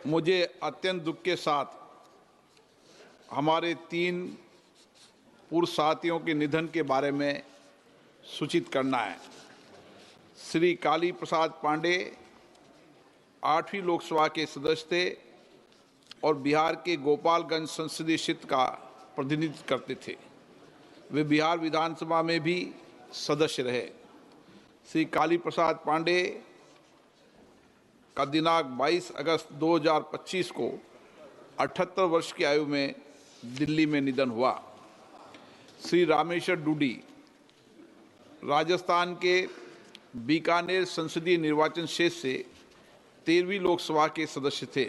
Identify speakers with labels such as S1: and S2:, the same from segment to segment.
S1: मुझे अत्यंत दुख के साथ हमारे 3 पूर्व साथियों के निधन के बारे में सूचित करना है। श्री काली प्रसाद पांडे 8वीं लोकसभा के सदस्य थे और बिहार के गोपालगंज संसदीय क्षेत्र का प्रतिनिधित्व करते थे। वे बिहार विधानसभा में भी सदस्य रहे। श्री काली प्रसाद पांडे का दिनांक 22 अगस्त 2025 को 78 वर्ष की आयु में दिल्ली में निधन हुआ। श्री रामेश्वर डूडी राजस्थान के बीकानेर संसदीय निर्वाचन क्षेत्र से 13वीं लोकसभा के सदस्य थे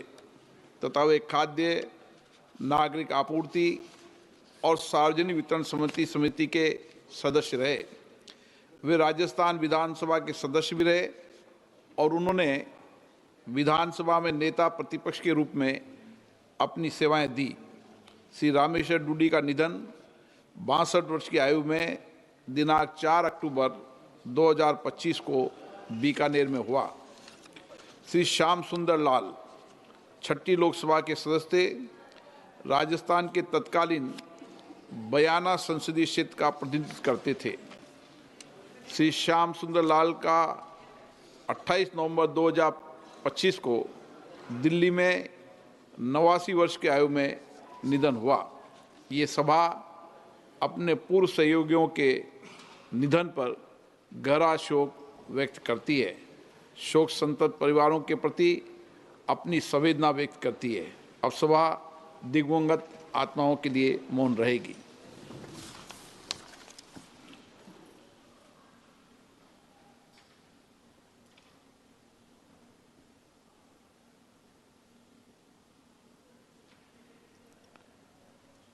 S1: तथा वे खाद्य नागरिक आपूर्ति और सार्वजनिक वितरण समिति के सदस्य रहे। वे राजस्थान विधानसभा के सदस्य भी रहे और उन्होंने विधानसभा में नेता प्रतिपक्ष के रूप में अपनी सेवाएं दी। श्री रामेश्वर डूडी का निधन 62 वर्ष की आयु में दिनांक 4 अक्टूबर 2025 को बीकानेर में हुआ। श्री श्याम सुंदर लाल 6ठी लोकसभा के सदस्य थे। राजस्थान के तत्कालीन बयाना संसदीय क्षेत्र का प्रतिनिधित्व करते थे। श्री श्याम सुंदर लाल का 28 नवंबर 2025 को दिल्ली में 89 वर्ष की आयु में निधन हुआ। ये सभा अपने पूर्व सहयोगियों के निधन पर गहरा शोक व्यक्त करती है। शोक संतप्त परिवारों के प्रति अपनी संवेदना व्यक्त करती है। अब सभा दिवंगत आत्माओं के लिए मौन रहेगी।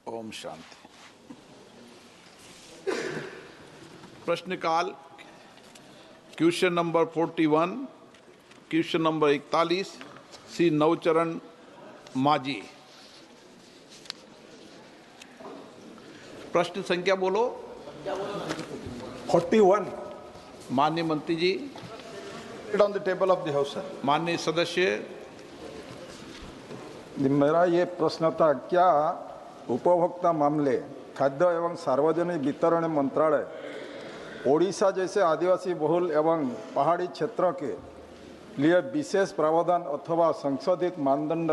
S1: ओम शांति। प्रश्नकाल question number 41, question number 41 Shri Navcharan Majhi. प्रश्न संख्या बोलो।
S2: 41
S1: माननीय मंत्री जी।
S2: On the table of the house sir.
S1: माननीय सदस्य,
S2: मेरा ये प्रश्न था, क्या उपभोक्ता मामले, खाद्य एवं सार्वजनिक वितरण मंत्रालय ओडिशा जैसे आदिवासी बहुल एवं पहाड़ी क्षेत्रों के लिए विशेष प्रावधान अथवा संशोधित मानदंड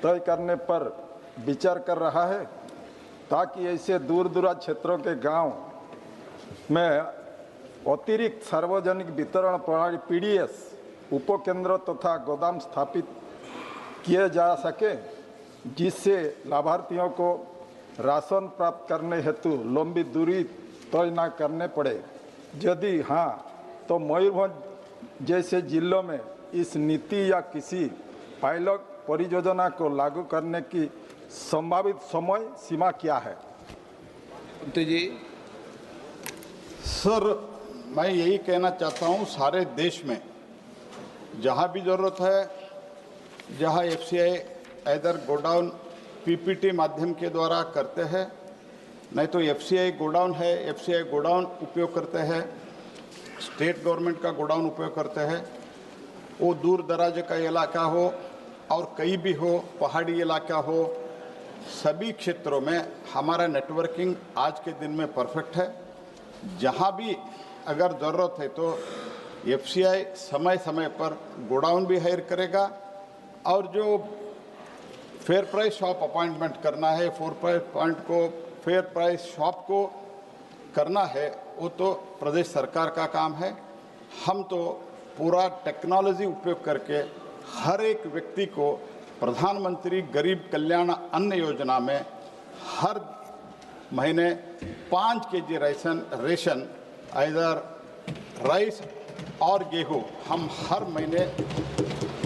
S2: तय करने पर विचार कर रहा है ताकि ऐसे दूर दराज क्षेत्रों के गांव में अतिरिक्त सार्वजनिक वितरण प्रणाली पीडीएस उपकेंद्र तथा गोदाम स्थापित किए जा सके, जिससे लाभार्थियों को राशन प्राप्त करने हेतु लंबी दूरी तय न करने पड़े। यदि हाँ, तो मयूरभंज जैसे जिलों में इस नीति या किसी पायलट परियोजना को लागू करने की संभावित समय सीमा क्या है?
S1: मंत्री जी।
S3: सर, मैं यही कहना चाहता हूँ, सारे देश में जहाँ भी ज़रूरत है, जहाँ एफसीआई इधर गोडाउन पीपीटी माध्यम के द्वारा करते हैं, नहीं तो एफसीआई गोडाउन है, एफसीआई गोडाउन उपयोग करते हैं, स्टेट गवर्नमेंट का गोडाउन उपयोग करते हैं। वो दूर दराज का इलाका हो और कहीं भी हो, पहाड़ी इलाका हो, सभी क्षेत्रों में हमारा नेटवर्किंग आज के दिन में परफेक्ट है। जहाँ भी अगर ज़रूरत है तो एफसीआई समय समय पर गोडाउन भी हायर करेगा और जो फेयर प्राइस शॉप अपॉइंटमेंट करना है, फेयर प्राइस शॉप को करना है, वो तो प्रदेश सरकार का काम है। हम तो पूरा टेक्नोलॉजी उपयोग करके हर एक व्यक्ति को प्रधानमंत्री गरीब कल्याण अन्न योजना में हर महीने 5 केजी रेशन इधर राइस और गेहूँ हम हर महीने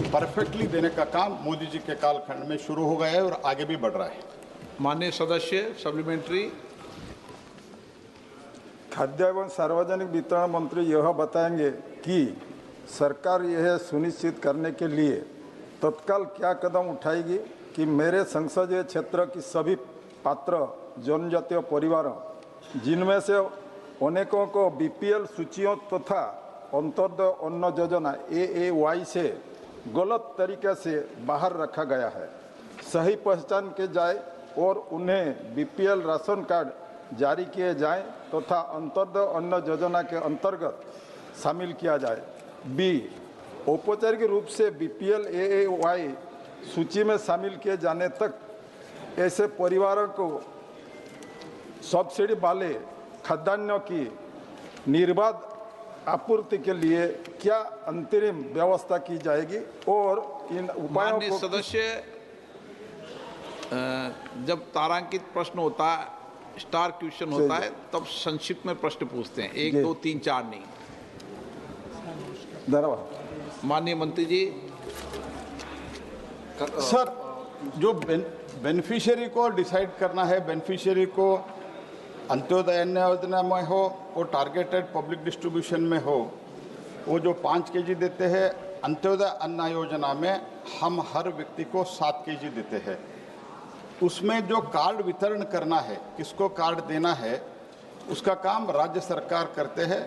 S3: परफेक्टली देने का काम मोदी जी के कालखंड में शुरू हो गया है और आगे भी बढ़ रहा है।
S1: माननीय सदस्य सप्लीमेंट्री।
S2: खाद्य एवं सार्वजनिक वितरण मंत्री यह बताएंगे कि सरकार यह सुनिश्चित करने के लिए तत्काल क्या कदम उठाएगी कि मेरे संसदीय क्षेत्र की सभी पात्र जनजातीय परिवारों, जिनमें से अनेकों को बीपीएल सूचियों तथा अंत्योदय अन्न योजना AAY से गलत तरीके से बाहर रखा गया है। सही पहचान के जाए और उन्हें बीपीएल राशन कार्ड जारी किए जाएं तथा अंत्योदय अन्न योजना के अंतर्गत शामिल किया जाए। बी, औपचारिक रूप से बीपीएल एएवाई सूची में शामिल किए जाने तक ऐसे परिवारों को सब्सिडी वाले खाद्यान्नों की निर्बाध आपूर्ति के लिए क्या अंतरिम व्यवस्था की जाएगी और इन उपायों
S1: माननीय
S2: को
S1: सदस्य, जब तारांकित प्रश्न होता है, स्टार क्वेश्चन होता है, तब संक्षिप्त में प्रश्न पूछते हैं, 1 2 3 4 नहीं।
S2: धन्यवाद।
S1: माननीय मंत्री जी।
S3: सर, जो बेनिफिशियरी को डिसाइड करना है, बेनिफिशियरी को अंत्योदय अन्न योजना में हो, वो टारगेटेड पब्लिक डिस्ट्रीब्यूशन में हो, वो जो 5 केजी देते हैं, अंत्योदय अन्न योजना में हम हर व्यक्ति को 7 केजी देते हैं। उसमें जो कार्ड वितरण करना है, किसको कार्ड देना है, उसका काम राज्य सरकार करते हैं,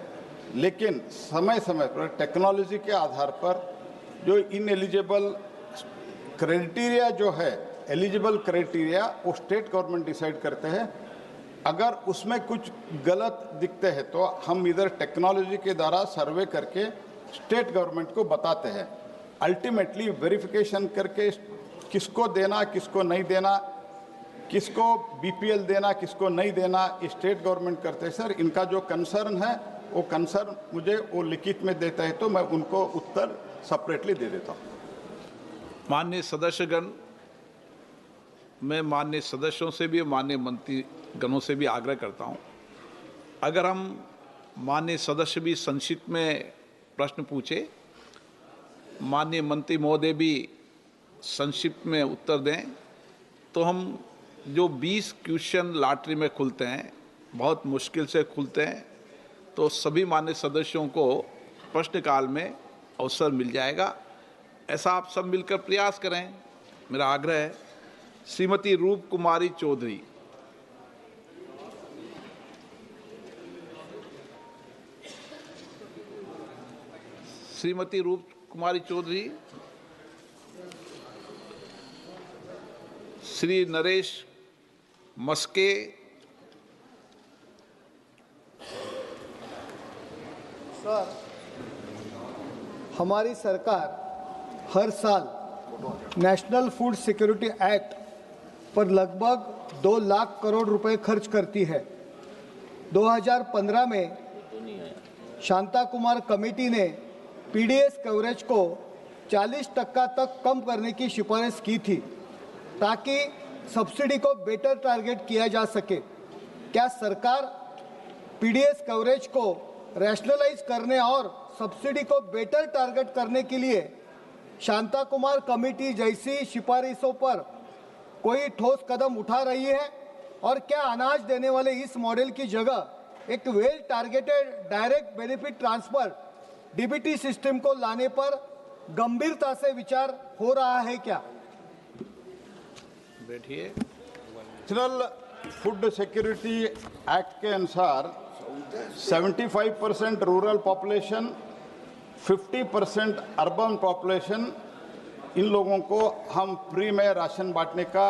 S3: लेकिन समय समय पर टेक्नोलॉजी के आधार पर जो इनएलिजिबल क्राइटेरिया जो है, एलिजिबल क्राइटेरिया, वो स्टेट गवर्नमेंट डिसाइड करते हैं। अगर उसमें कुछ गलत दिखते हैं तो हम इधर टेक्नोलॉजी के द्वारा सर्वे करके स्टेट गवर्नमेंट को बताते हैं। अल्टीमेटली वेरिफिकेशन करके किसको देना, किसको नहीं देना, किसको बीपीएल देना, किसको नहीं देना, स्टेट गवर्नमेंट करते हैं। सर, इनका जो कंसर्न है, वो कंसर्न मुझे वो लिखित में देता है तो मैं उनको उत्तर सेपरेटली दे देता हूँ।
S1: माननीय सदस्यगण, मैं माननीय सदस्यों से भी, माननीय मंत्रीगणों से भी आग्रह करता हूं, अगर हम माननीय सदस्य भी संक्षिप्त में प्रश्न पूछे, माननीय मंत्री महोदय भी संक्षिप्त में उत्तर दें, तो हम जो 20 क्वेश्चन लॉटरी में खुलते हैं, बहुत मुश्किल से खुलते हैं, तो सभी माननीय सदस्यों को प्रश्नकाल में अवसर मिल जाएगा। ऐसा आप सब मिलकर प्रयास करें, मेरा आग्रह है। श्रीमती रूप कुमारी चौधरी। श्रीमती रूप कुमारी चौधरी। श्री नरेश मस्के।
S4: सर, हमारी सरकार हर साल नेशनल फूड सिक्योरिटी एक्ट पर लगभग 2 लाख करोड़ रुपए खर्च करती है। 2015 में शांता कुमार कमेटी ने पीडीएस कवरेज को 40% तक कम करने की सिफारिश की थी ताकि सब्सिडी को बेटर टारगेट किया जा सके। क्या सरकार पीडीएस कवरेज को रैशनलाइज करने और सब्सिडी को बेटर टारगेट करने के लिए शांता कुमार कमेटी जैसी सिफारिशों पर कोई ठोस कदम उठा रही है, और क्या अनाज देने वाले इस मॉडल की जगह एक well targeted direct benefit transfer DBT system को लाने पर गंभीरता से विचार हो रहा है क्या?
S1: बैठिए।
S3: नेशनल फूड सिक्योरिटी एक्ट के अनुसार 75% रूरल पॉपुलेशन, 50% अर्बन पॉपुलेशन, इन लोगों को हम फ्री में राशन बांटने का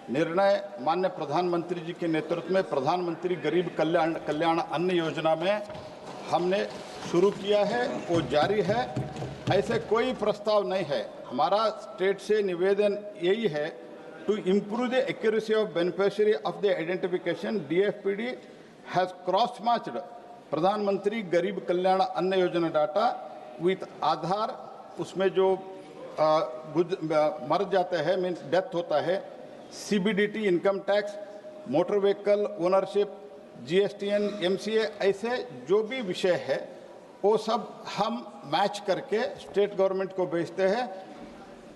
S3: निर्णय माननीय प्रधानमंत्री जी के नेतृत्व में प्रधानमंत्री गरीब कल्याण अन्न योजना में हमने शुरू किया है, वो जारी है। ऐसे कोई प्रस्ताव नहीं है। हमारा स्टेट से निवेदन यही है, to improve the accuracy of beneficiary of the identification, DFPD has cross matched प्रधानमंत्री गरीब कल्याण अन्न योजना डाटा विथ आधार। उसमें जो मर जाते हैं, मीन्स डेथ होता है, CBDT, income tax, motor vehicle ownership, GSTN, MCA, ऐसे जो भी विषय है वो सब हम मैच करके स्टेट गवर्नमेंट को भेजते हैं।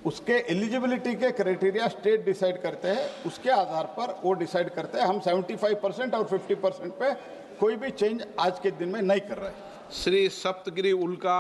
S3: उसके एलिजिबिलिटी के क्राइटेरिया स्टेट डिसाइड करते हैं, उसके आधार पर वो डिसाइड करते हैं। हम 75% और 50% पे कोई भी चेंज आज के दिन में नहीं कर रहे हैं।
S1: श्री सप्तगिरी उल्का